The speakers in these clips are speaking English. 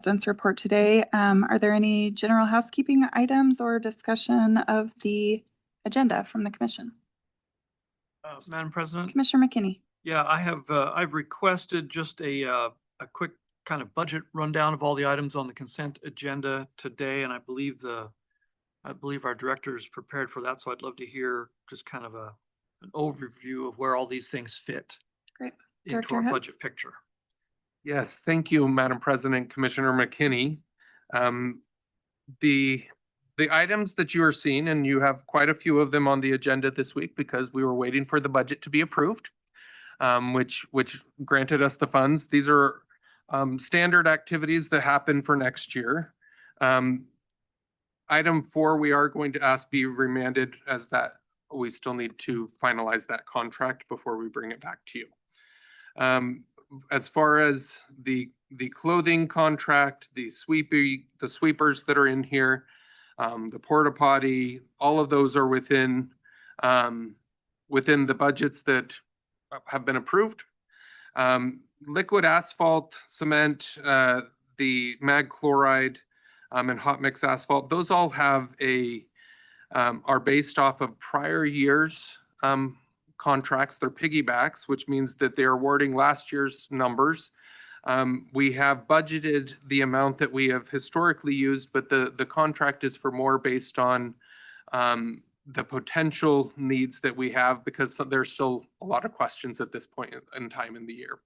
President's report today. Are there any general housekeeping items or discussion of the agenda from the commission? Madam President? Commissioner McKinney. Yeah, I've requested just a quick kind of budget rundown of all the items on the consent agenda today, and I believe our director is prepared for that, so I'd love to hear just kind of an overview of where all these things fit Great. into Director our Hood? budget picture. Yes, thank you, Madam President, Commissioner McKinney. The items that you are seeing, and you have quite a few of them on the agenda this week because we were waiting for the budget to be approved, which granted us the funds. These are standard activities that happen for next year. Item 4, we are going to ask be remanded as that we still need to finalize that contract before we bring it back to you. As far as the clothing contract, the sweepers that are in here, the porta potty, all of those are within the budgets that have been approved. Liquid asphalt, cement, the mag chloride, and hot mix asphalt, those all have are based off of prior years contracts. They're piggybacks, which means that they're awarding last year's numbers. We have budgeted the amount that we have historically used, but the contract is for more based on the potential needs that we have, because there's still a lot of questions at this point in time in the year.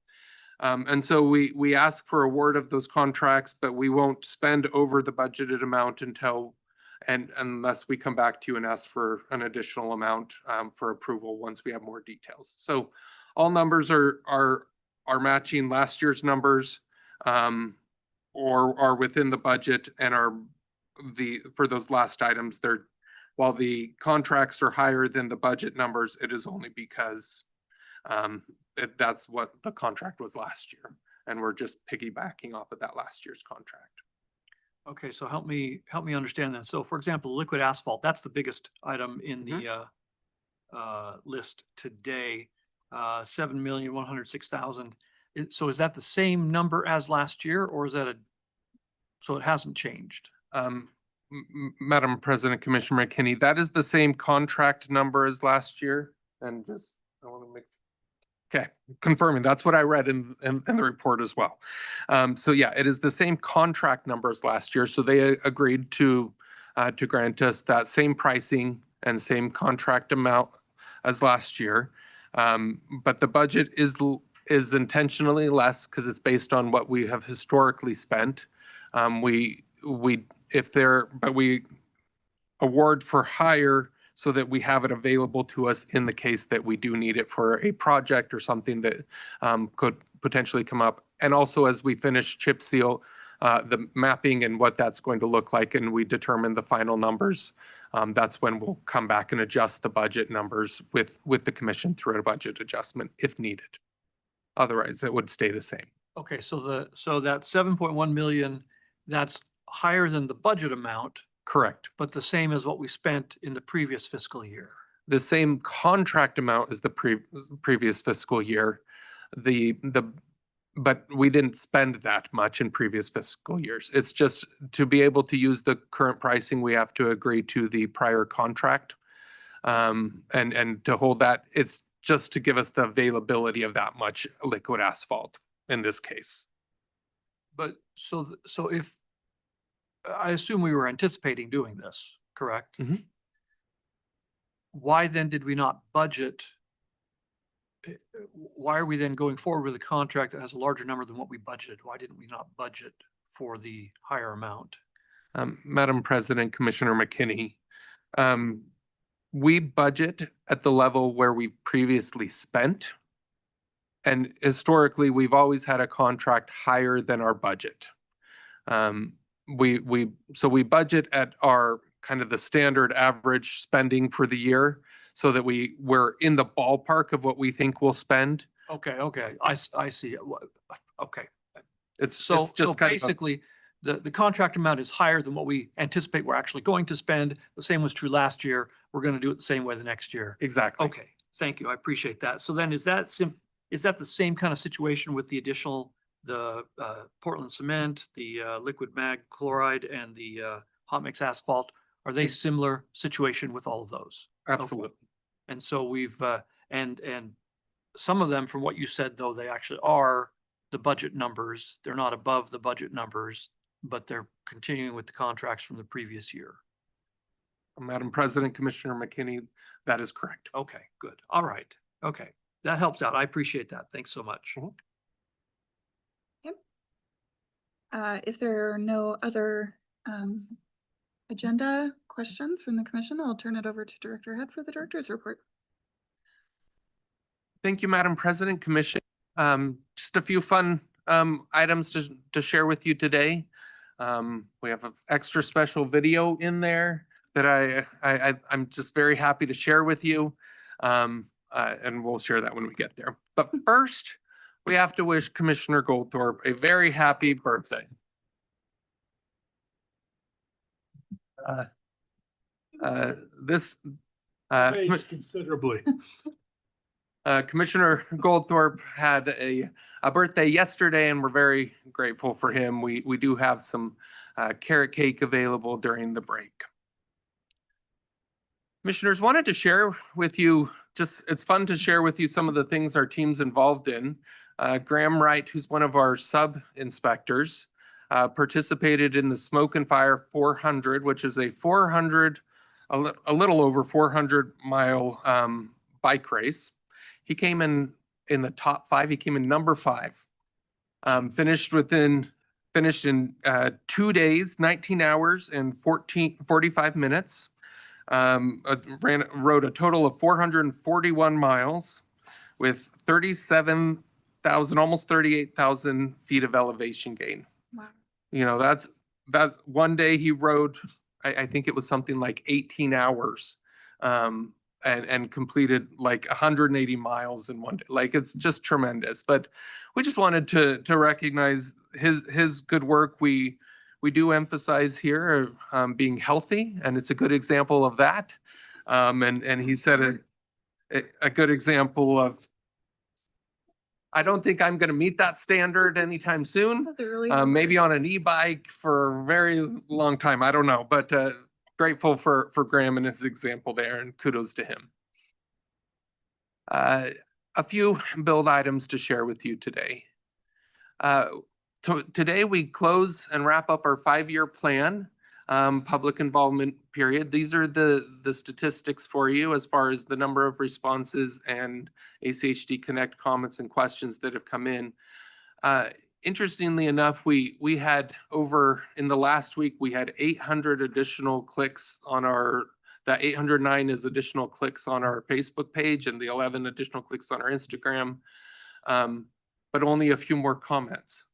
And so we ask for award of those contracts, but we won't spend over the budgeted amount unless we come back to you and ask for an additional amount for approval once we have more details. So all numbers are matching last year's numbers, or are within the budget, and for those last items, while the contracts are higher than the budget numbers, it is only because that's what the contract was last year, and we're just piggybacking off of that last year's contract. Okay, so help me understand that. So for example, liquid asphalt, that's the biggest item in the list today, 7,106,000. So is that the same number as last year, or is that so it hasn't changed? Madam President, Commissioner McKinney, that is the same contract number as last year. And just, I want to make, okay, confirming, that's what I read in the report as well. So yeah, it is the same contract numbers last year. So they agreed to grant us that same pricing and same contract amount as last year. But the budget is intentionally less because it's based on what we have historically spent. We award for higher so that we have it available to us in the case that we do need it for a project or something that could potentially come up. And also as we finish chip seal, the mapping and what that's going to look like, and we determine the final numbers, that's when we'll come back and adjust the budget numbers with the commission through a budget adjustment if needed. Otherwise, it would stay the same. Okay, so that 7.1 million, that's higher than the budget amount. Correct. But the same as what we spent in the previous fiscal year. The same contract amount as the previous fiscal year. But we didn't spend that much in previous fiscal years. It's just to be able to use the current pricing, we have to agree to the prior contract. And to hold that, it's just to give us the availability of that much liquid asphalt in this case. But so if, I assume we were anticipating doing this, correct? Mm-hmm. Why then did we not budget? Why are we then going forward with a contract that has a larger number than what we budgeted? Why didn't we not budget for the higher amount? Madam President, Commissioner McKinney, we budget at the level where we previously spent. And historically, we've always had a contract higher than our budget. So we budget at our kind of the standard average spending for the year so that we're in the ballpark of what we think we'll spend. Okay. I see. Okay. It's just so basically the contract amount is higher than what we anticipate we're actually going to spend. The same was true last year. We're going to do it the same way the next year. Exactly. Okay. Thank you. I appreciate that. So then is that the same kind of situation with the additional Portland cement, the liquid mag chloride, and the hot mix asphalt, are they similar situation with all of those? Absolutely. And so we've, and some of them, from what you said, though, they actually are the budget numbers. They're not above the budget numbers, but they're continuing with the contracts from the previous year. Madam President, Commissioner McKinney, that is correct. Okay, good. All right. Okay. That helps out. I appreciate that. Thanks so much. Mhm. If there are no other agenda questions from the commission, I'll turn it over to Director Head for the director's report. Thank you, Madam President, Commission. Just a few fun items to share with you today. We have an extra special video in there that I'm just very happy to share with you. And we'll share that when we get there. But first, we have to wish Commissioner Goldthorpe a very happy birthday. Aged considerably. Commissioner Goldthorpe had a birthday yesterday, and we're very grateful for him. We do have some carrot cake available during the break. Commissioners, wanted to share with you, it's fun to share with you some of the things our team's involved in. Graham Wright, who's one of our sub-inspectors, participated in the Smoke and Fire 400, which is a little over 400 mile bike race. He came in the top 5. He came in number 5. Finished in 2 days, 19 hours and 45 minutes. Rode a total of 441 miles with 37,000, almost 38,000 feet of elevation gain. Wow. You know, that's one day he rode, I think it was something like 18 hours. And completed like 180 miles in one day. Like, it's just tremendous. But we just wanted to recognize his good work. We do emphasize here being healthy, and it's a good example of that. And he said a good example of, I don't think I'm going to meet that standard anytime soon. Maybe on an e-bike for a very long time. I don't know, but grateful for Graham and his example there, and kudos to him. A few build items to share with you today. Today we close and wrap up our 5-year plan, public involvement period. These are the statistics for you as far as the number of responses and ACHD Connect comments and questions that have come in. Interestingly enough, we had in the last week, we had 800 additional clicks on that 809 is additional clicks on our Facebook page, and the 11 additional clicks on our Instagram, but only a few more comments.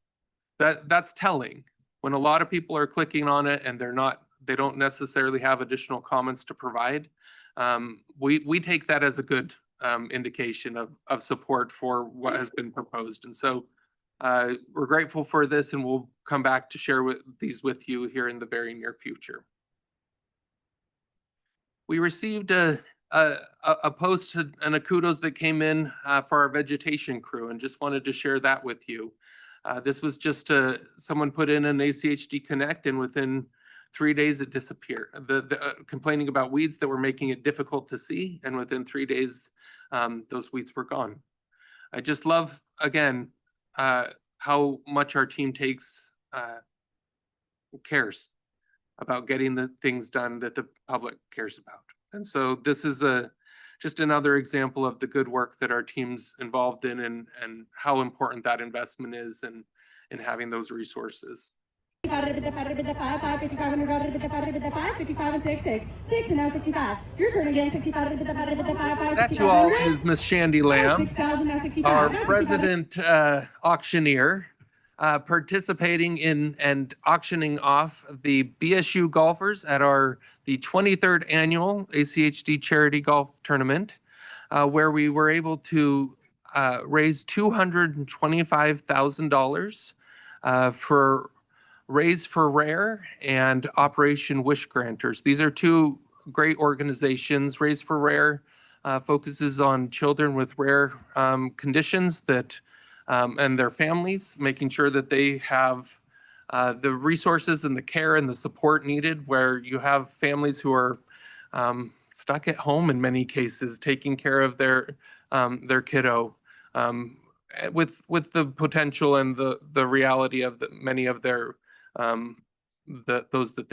That's telling. When a lot of people are clicking on it and they don't necessarily have additional comments to provide, we take that as a good indication of support for what has been proposed. And so we're grateful for this, and we'll come back to share these with you here in the very near future. We received a post and a kudos that came in for our vegetation crew, and just wanted to share that with you. This was just someone put in an ACHD Connect, and within 3 days it disappeared. Complaining about weeds that were making it difficult to see, and within 3 days those weeds were gone. I just love, again, how much our team cares about getting the things done that the public cares about. And so this is just another example of the good work that our team's involved in, and how important that investment is in having those resources. That to all is Miss Shandy Lamb, our president auctioneer, participating in and auctioning off the BSU golfers at the 23rd annual ACHD Charity Golf Tournament, where we were able to raise $225,000 for Raise for Rare and Operation Wish Granters. These are two great organizations. Raise for Rare focuses on children with rare conditions that and their families, making sure that they have the resources and the care and the support needed, where you have families who are stuck at home in many cases, taking care of their kiddo, with the potential and the reality of many of their those that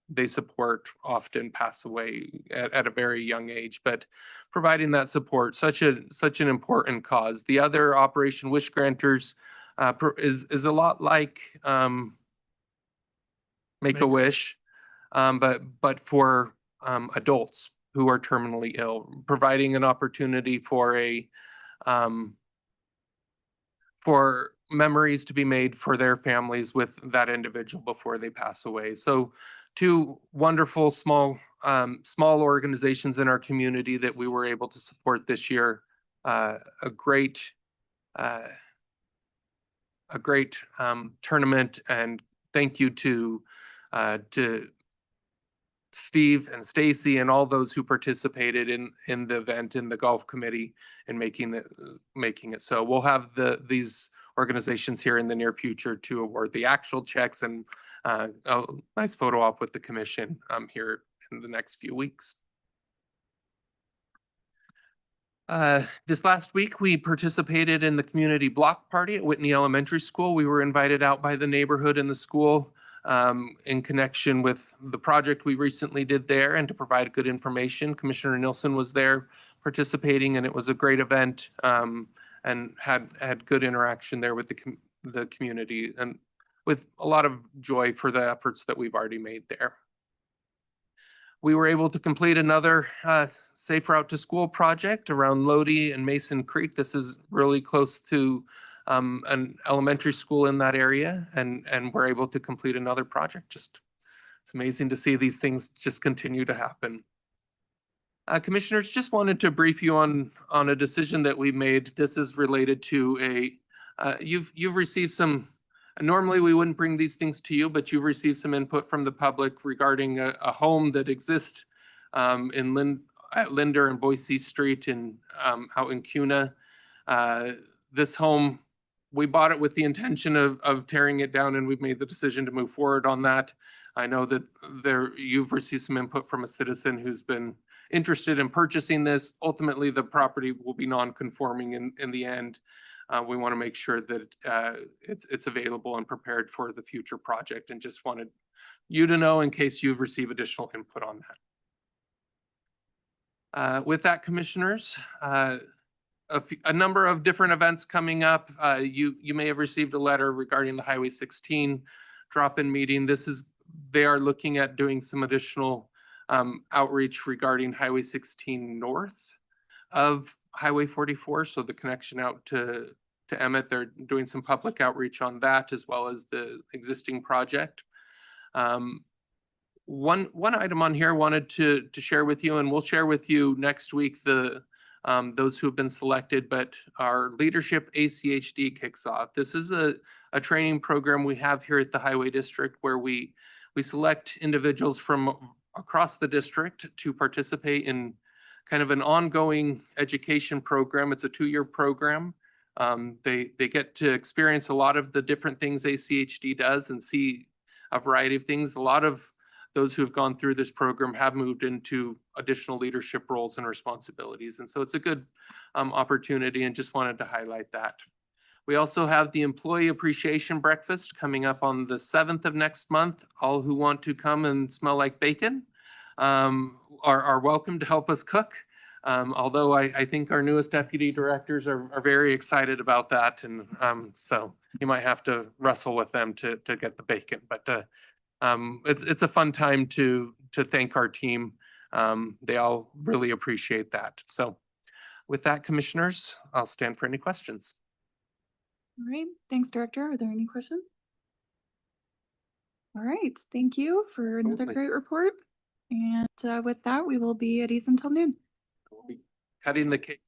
they support often pass away at a very young age. But providing that support, such an important cause. The other Operation Wish Granters is a lot like Make-A-Wish, but for adults who are terminally ill, providing an opportunity for memories to be made for their families with that individual before they pass away. So two wonderful small organizations in our community that we were able to support this year. A great tournament, and thank you to Steve and Stacy and all those who participated in the event, in the golf committee, and making it so. We'll have these organizations here in the near future to award the actual checks, and a nice photo op with the commission here in the next few weeks. This last week, we participated in the community block party at Whitney Elementary School. We were invited out by the neighborhood and the school in connection with the project we recently did there, and to provide good information. Commissioner Nilsson was there participating, and it was a great event, and had good interaction there with the community, and with a lot of joy for the efforts that we've already made there. We were able to complete another Safe Route to School project around Lodi and Mason Creek. This is really close to an elementary school in that area, and we're able to complete another project. It's amazing to see these things just continue to happen. Commissioners, just wanted to brief you on a decision that we made. This is related to you've received some. Normally, we wouldn't bring these things to you, but you've received some input from the public regarding a home that exists at Linder and Boise Street out in Cuna. This home, we bought it with the intention of tearing it down, and we've made the decision to move forward on that. I know that you've received some input from a citizen who's been interested in purchasing this. Ultimately, the property will be non-conforming in the end. We want to make sure that it's available and prepared for the future project, and just wanted you to know in case you've received additional input on that. With that, commissioners, a number of different events coming up. You may have received a letter regarding the Highway 16 drop-in meeting. They are looking at doing some additional outreach regarding Highway 16 north of Highway 44, so the connection out to Emmett. They're doing some public outreach on that, as well as the existing project. One item on here I wanted to share with you, and we'll share with you next week those who have been selected, but our Leadership ACHD kicks off. This is a training program we have here at the Highway District, where we select individuals from across the district to participate in kind of an ongoing education program. It's a 2-year program. They get to experience a lot of the different things ACHD does and see a variety of things. A lot of those who have gone through this program have moved into additional leadership roles and responsibilities. And so it's a good opportunity, and just wanted to highlight that. We also have the Employee Appreciation Breakfast coming up on the 7th of next month. All who want to come and smell like bacon are welcome to help us cook. Although I think our newest deputy directors are very excited about that. And so you might have to wrestle with them to get the bacon. But it's a fun time to thank our team. They all really appreciate that. So with that, commissioners, I'll stand for any questions. All right, thanks, Director. Are there any questions? All right, thank you for another Absolutely. great report. And with that, we will be at ease until noon. We'll be cutting the cake.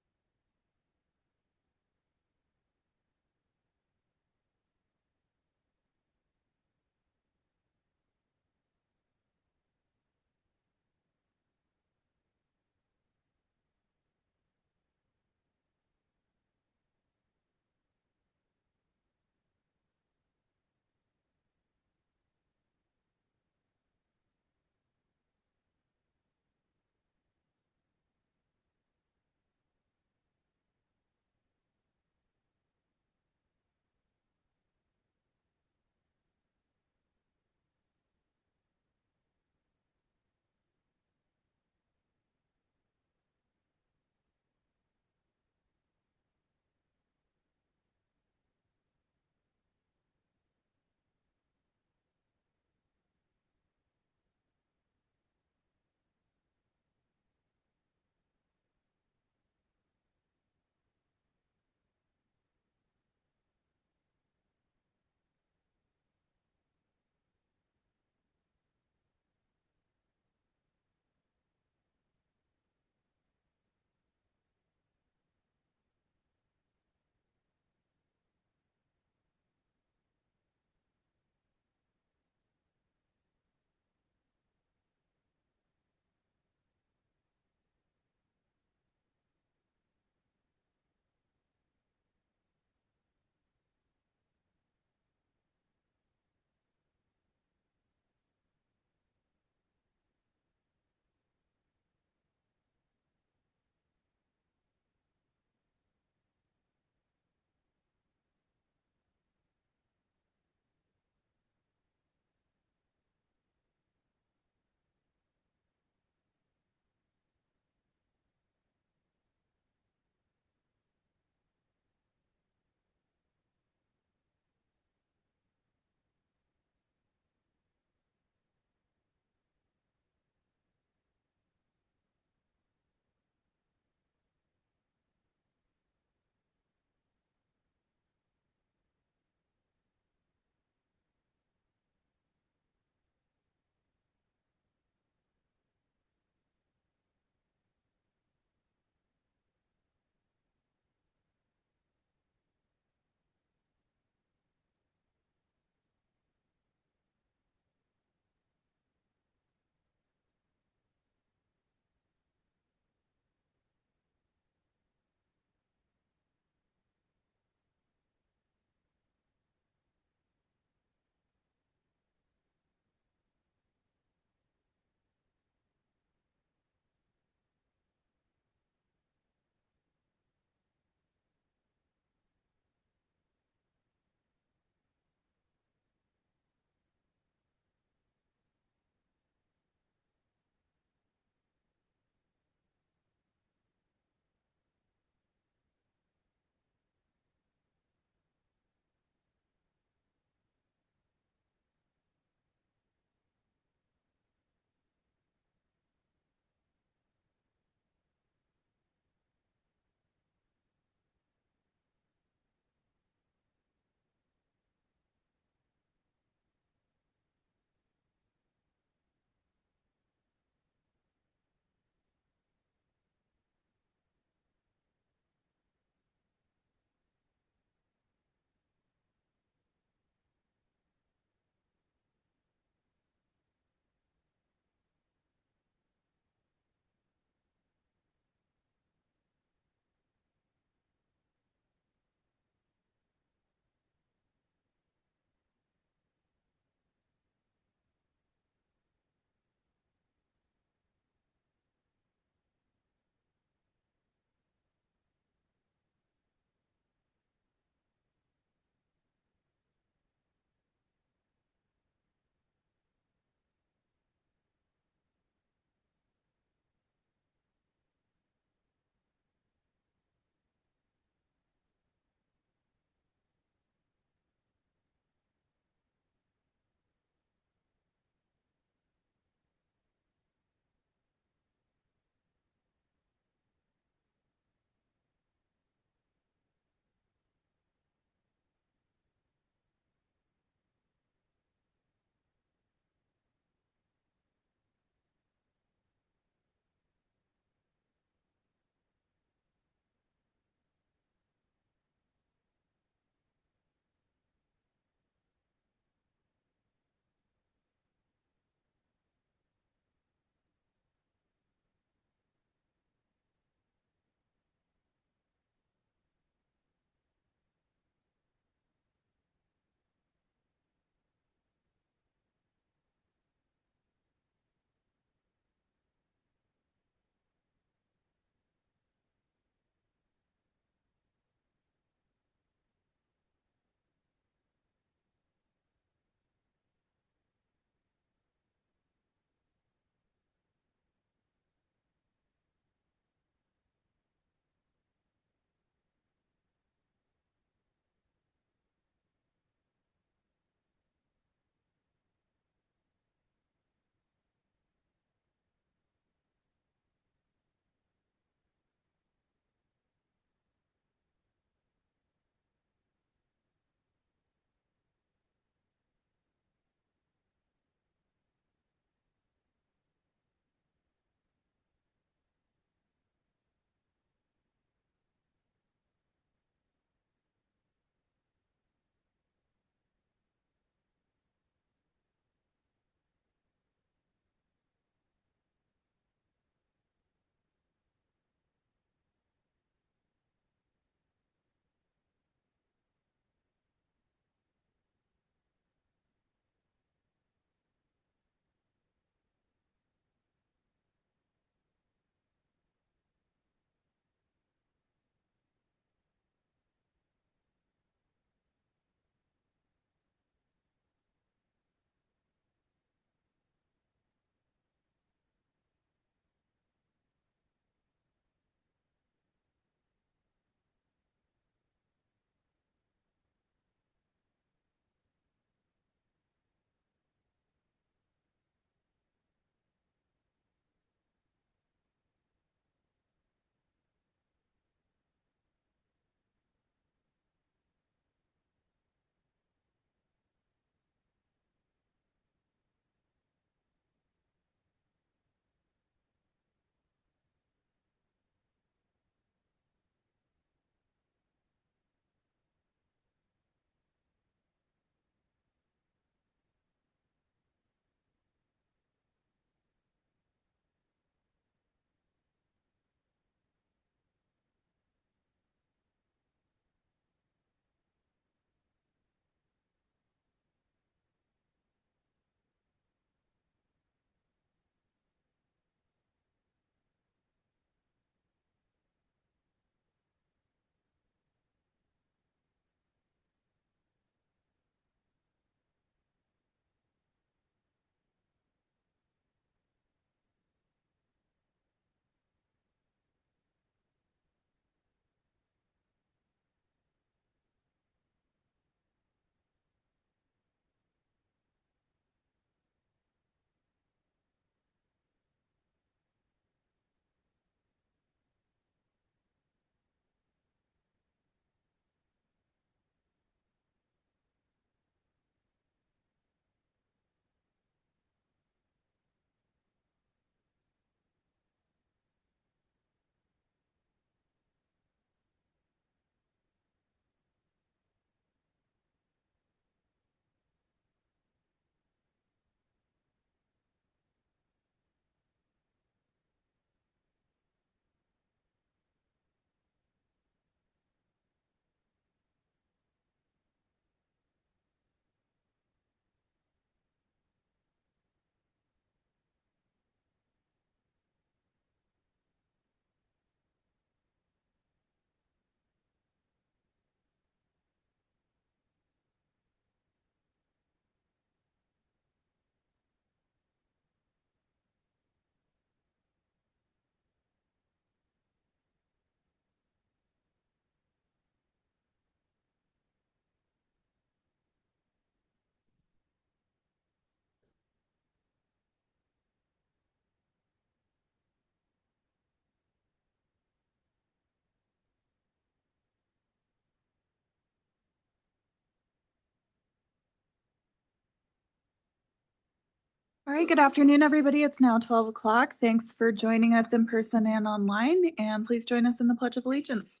All right, good afternoon, everybody. It's now 12 o'clock. Thanks for joining us in person and online, and please join us in the Pledge of Allegiance.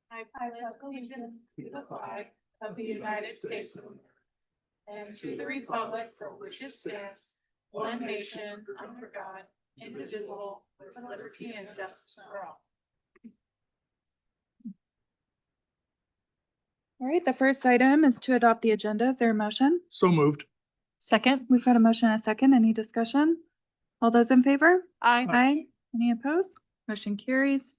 I pledge allegiance to the flag of the United States of America and to the republic for which it stands, one nation under God, indivisible, with liberty and justice for all. All right, the first item is to adopt the agenda. Is there a motion? So moved. Second. We've got a motion and a second. Any discussion? All those in favor? Aye. Aye. Any opposed? Motion carries.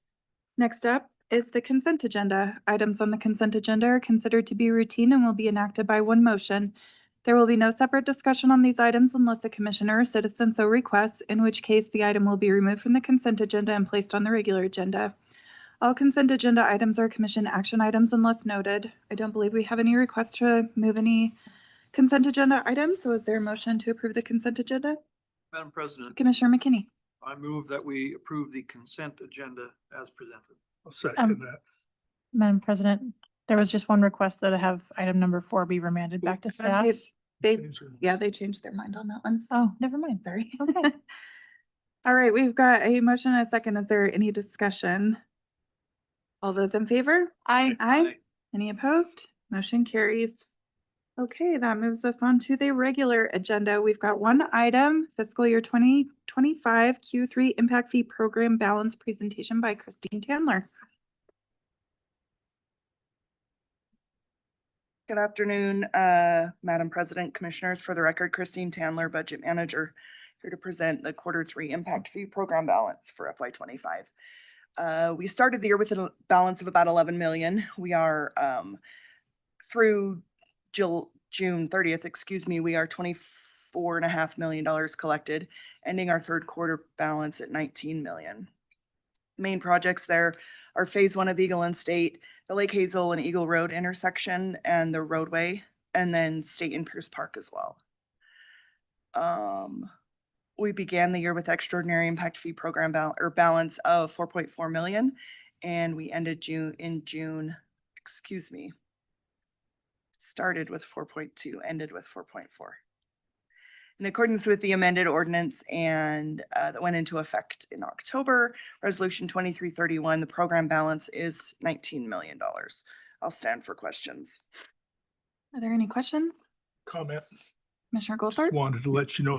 Next up is the consent agenda. Items on the consent agenda are considered to be routine and will be enacted by one motion. There will be no separate discussion on these items unless a commissioner or citizen so requests, in which case the item will be removed from the consent agenda and placed on the regular agenda. All consent agenda items are commission action items unless noted. I don't believe we have any requests to move any consent agenda items. So is there a motion to approve the consent agenda? Madam President, Commissioner McKinney. I move that we approve the consent agenda as presented. I'll second that. Madam President, there was just one request that I have item number 4 be remanded back to staff. They changed their mind on that one. Oh, never mind. Sorry. Okay. All right, we've got a motion and a second. Is there any discussion? All those in favor? Aye. Aye. Any opposed? Motion carries. Okay, that moves us on to the regular agenda. We've got one item, fiscal year 2025 Q3 impact fee program balance presentation by Christine Tandler. Good afternoon, Madam President, Commissioners. For the record, Christine Tandler, Budget Manager, here to present the Q3 impact fee program balance for FY25. We started the year with a balance of about 11 million. We are through June 30th, we are $24.5 million collected, ending our third quarter balance at 19 million. Main projects there are phase 1 of Eagle and State, the Lake Hazel and Eagle Road intersection and the roadway, and then State and Pierce Park as well. We began the year with extraordinary impact fee program balance of 4.4 million, and we ended started with 4.2, ended with 4.4. In accordance with the amended ordinance and that went into effect in October, Resolution 2331, the program balance is $19 million. I'll stand for questions. Are there any questions? Comment. Commissioner Goldthorpe? Wanted to let you know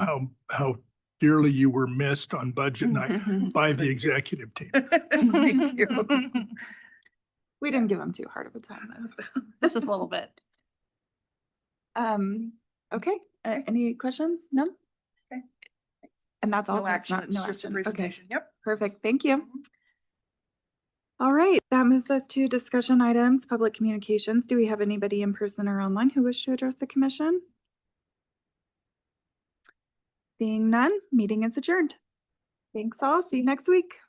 how dearly you were missed on budget night by the executive team. Thank you. We didn't give them too hard of a time though. So. This is a little bit. Okay, any questions? No? Okay. And that's all? No That's action, not- it's no just a action. Okay, presentation. Yep. perfect. Thank you. All right, that moves us to discussion items, public communications. Do we have anybody in person or online who wish to address the commission? Seeing none, meeting is adjourned. Thanks all. See you next week.